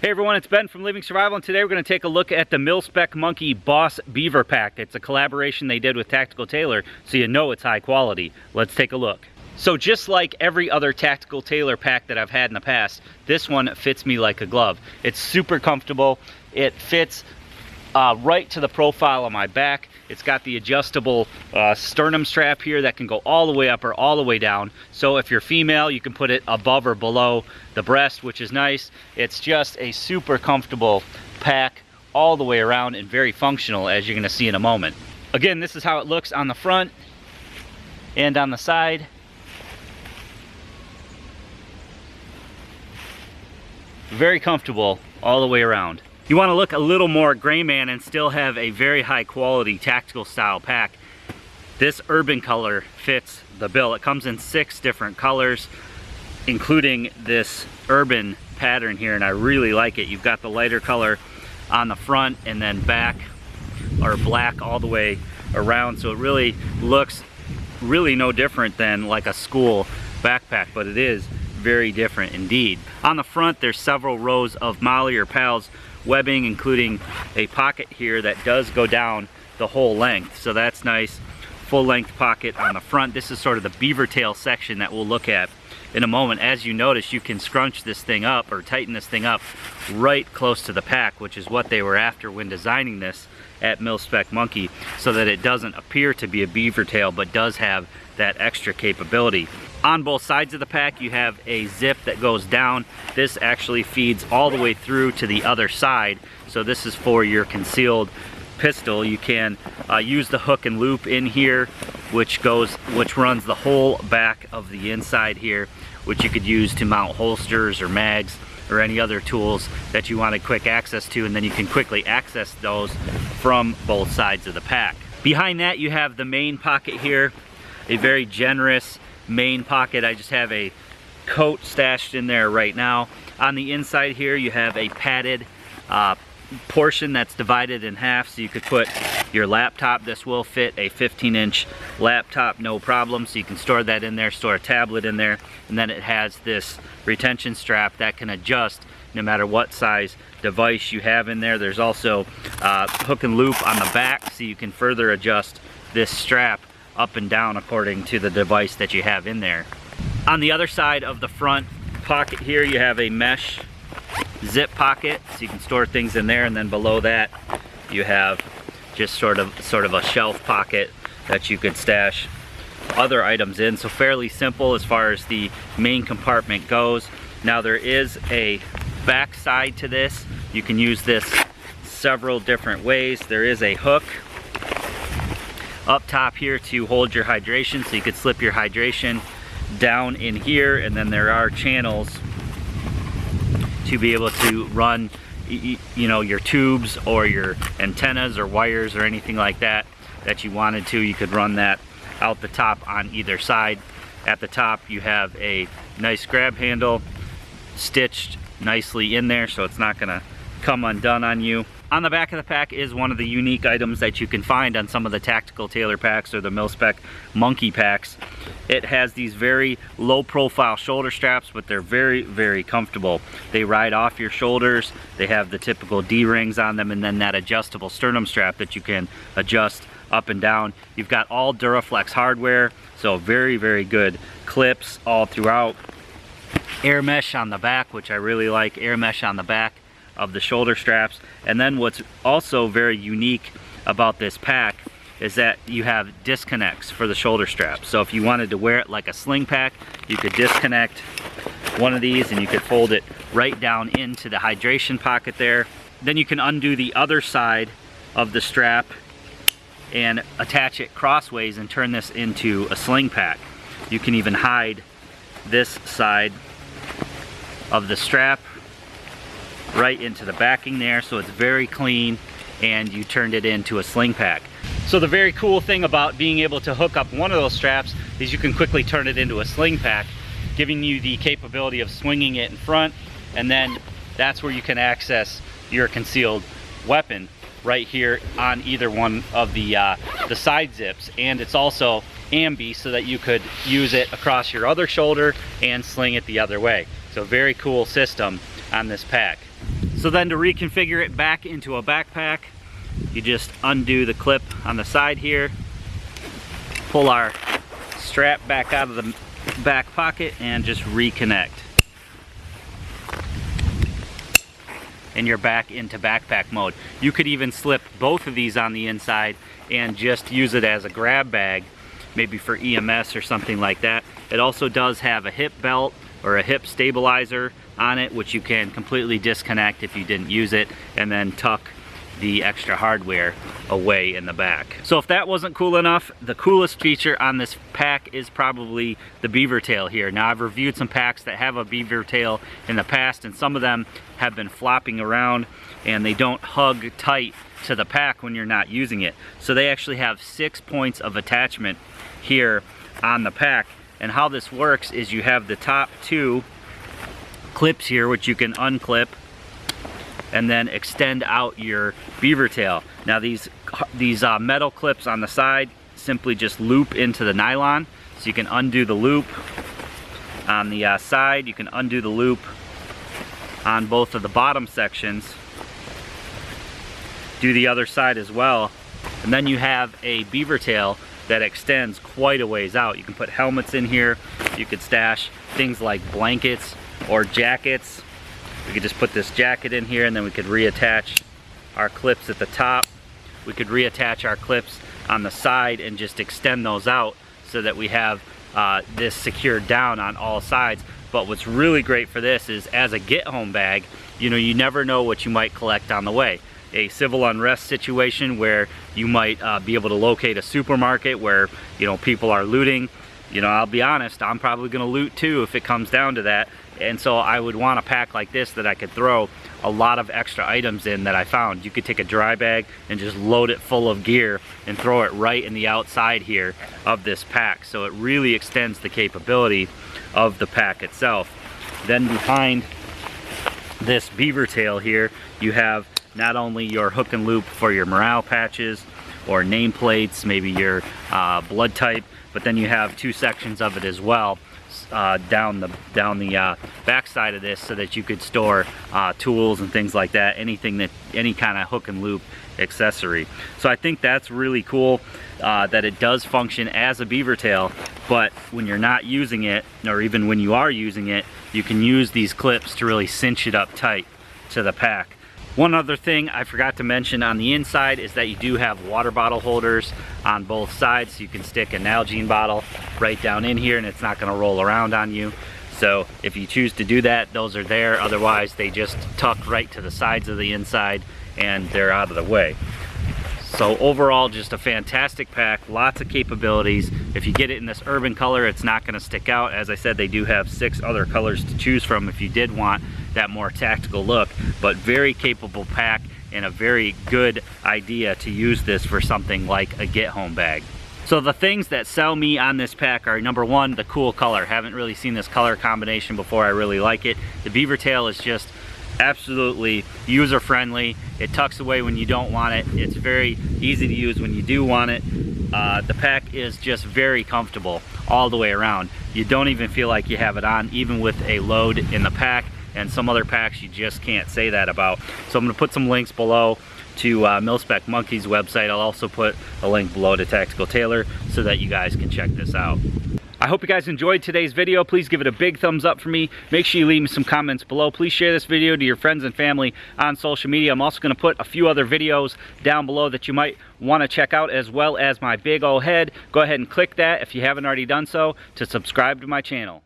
Hey everyone, it's Ben from Living Survival, and today we're going to take a look at the Mil-Spec Monkey Boss Beaver Pack. It's a collaboration they did with Tactical Tailor, so you know it's high quality. Let's take a look. So just like every other Tactical Tailor pack that I've had in the past, this one fits me like a glove. It's super comfortable. It fits right to the profile of my back. It's got the adjustable sternum strap here that can go all the way up or all the way down. So if you're female, you can put it above or below the breast, which is nice. It's just a super comfortable pack all the way around and very functional, as you're going to see in a moment. Again, this is how it looks on the front and on the side. Very comfortable all the way around. You want to look a little more gray man and still have a very high quality tactical style pack. This urban color fits the bill. It comes in 6 different colors, including this urban pattern here, and I really like it. You've got the lighter color on the front and then back or black all the way around, so it really looks really no different than like a school backpack, but it is very different indeed. On the front, there's several rows of Molly or Pals webbing, including a pocket here that does go down the whole length, so that's nice. Full length pocket on the front. This is sort of the beaver tail section that we'll look at in a moment. As you notice, you can scrunch this thing up or tighten this thing up right close to the pack, which is what they were after when designing this at Mil-Spec Monkey, so that it doesn't appear to be a beaver tail but does have that extra capability. On both sides of the pack, you have a zip that goes down. This actually feeds all the way through to the other side, so this is for your concealed pistol. You can use the hook and loop in here, which runs the whole back of the inside here, which you could use to mount holsters or mags or any other tools that you wanted quick access to, and then you can quickly access those from both sides of the pack. Behind that, you have the main pocket here, a very generous main pocket. I just have a coat stashed in there right now. On the inside here, you have a padded portion that's divided in half, so you could put your laptop. This will fit a 15-inch laptop, no problem, so you can store that in there, store a tablet in there, and then it has this retention strap that can adjust no matter what size device you have in there. There's also hook and loop on the back, so you can further adjust this strap up and down according to the device that you have in there. On the other side of the front pocket here, you have a mesh zip pocket, so you can store things in there, and then below that you have just sort of a shelf pocket that you could stash other items in. So fairly simple as far as the main compartment goes. Now there is a back side to this. You can use this several different ways. There is a hook up top here to hold your hydration, so you could slip your hydration down in here, and then there are channels to be able to run you know, your tubes or your antennas or wires or anything like that you wanted to. You could run that out the top on either side. At the top you have a nice grab handle stitched nicely in there, so it's not gonna come undone on you. On the back of the pack is one of the unique items that you can find on some of the Tactical Tailor packs or the Mil-Spec Monkey packs. It has these very low profile shoulder straps, but they're very, very comfortable. They ride off your shoulders. They have the typical D-rings on them, and then that adjustable sternum strap that you can adjust up and down. You've got all Duraflex hardware, so very, very good clips all throughout. Air mesh on the back, which I really like, air mesh on the back of the shoulder straps. And then what's also very unique about this pack is that you have disconnects for the shoulder straps. So if you wanted to wear it like a sling pack, you could disconnect one of these and you could fold it right down into the hydration pocket there. Then you can undo the other side of the strap and attach it crossways and turn this into a sling pack. You can even hide this side of the strap right into the backing there, so it's very clean, and you turned it into a sling pack. So the very cool thing about being able to hook up one of those straps is you can quickly turn it into a sling pack, giving you the capability of swinging it in front, and then that's where you can access your concealed weapon right here on either one of the side zips. And it's also ambi, so that you could use it across your other shoulder and sling it the other way. So very cool system on this pack. So then to reconfigure it back into a backpack, you just undo the clip on the side here, pull our strap back out of the back pocket, and just reconnect. And you're back into backpack mode. You could even slip both of these on the inside and just use it as a grab bag, maybe for EMS or something like that. It also does have a hip belt or a hip stabilizer on it, which you can completely disconnect if you didn't use it, and then tuck the extra hardware away in the back. So if that wasn't cool enough, the coolest feature on this pack is probably the beaver tail here. Now, I've reviewed some packs that have a beaver tail in the past, and some of them have been flopping around and they don't hug tight to the pack when you're not using it. So they actually have 6 points of attachment here on the pack. And how this works is you have the top 2 clips here, which you can unclip and then extend out your beaver tail. Now these metal clips on the side simply just loop into the nylon, so you can undo the loop on the side, you can undo the loop on both of the bottom sections, do the other side as well, and then you have a beaver tail that extends quite a ways out. You can put helmets in here, you could stash things like blankets or jackets. We could just put this jacket in here, and then we could reattach our clips at the top. We could reattach our clips on the side and just extend those out so that we have this secured down on all sides. But what's really great for this is, as a get-home bag, you know, you never know what you might collect on the way. A civil unrest situation where you might be able to locate a supermarket where, you know, people are looting. You know, I'll be honest, I'm probably gonna loot too if it comes down to that. And so I would want a pack like this that I could throw a lot of extra items in that I found. You could take a dry bag and just load it full of gear and throw it right in the outside here of this pack. So it really extends the capability of the pack itself. Then behind this beaver tail here, you have not only your hook and loop for your morale patches or nameplates, maybe your blood type, but then you have 2 sections of it as well down the back side of this, so that you could store tools and things like that, any kind of hook and loop accessory. So I think that's really cool that it does function as a beaver tail, but when you're not using it, or even when you are using it, you can use these clips to really cinch it up tight to the pack. One other thing I forgot to mention on the inside is that you do have water bottle holders on both sides, so you can stick an Nalgene bottle right down in here and it's not going to roll around on you. So if you choose to do that, those are there. Otherwise, they just tuck right to the sides of the inside and they're out of the way. So overall, just a fantastic pack, lots of capabilities. If you get it in this urban color, it's not going to stick out. As I said, they do have 6 other colors to choose from if you did want that more tactical look, but very capable pack and a very good idea to use this for something like a get-home bag. So the things that sell me on this pack are, number 1, the cool color. Haven't really seen this color combination before. I really like it. The beaver tail is just absolutely user-friendly. It tucks away when you don't want it. It's very easy to use when you do want it. The pack is just very comfortable all the way around. You don't even feel like you have it on, even with a load in the pack, and some other packs you just can't say that about. So I'm going to put some links below to Mil-Spec Monkey's website. I'll also put a link below to Tactical Tailor so that you guys can check this out. I hope you guys enjoyed today's video. Please give it a big thumbs up for me. Make sure you leave me some comments below. Please share this video to your friends and family on social media. I'm also going to put a few other videos down below that you might want to check out, as well as my big old head. Go ahead and click that if you haven't already done so to subscribe to my channel.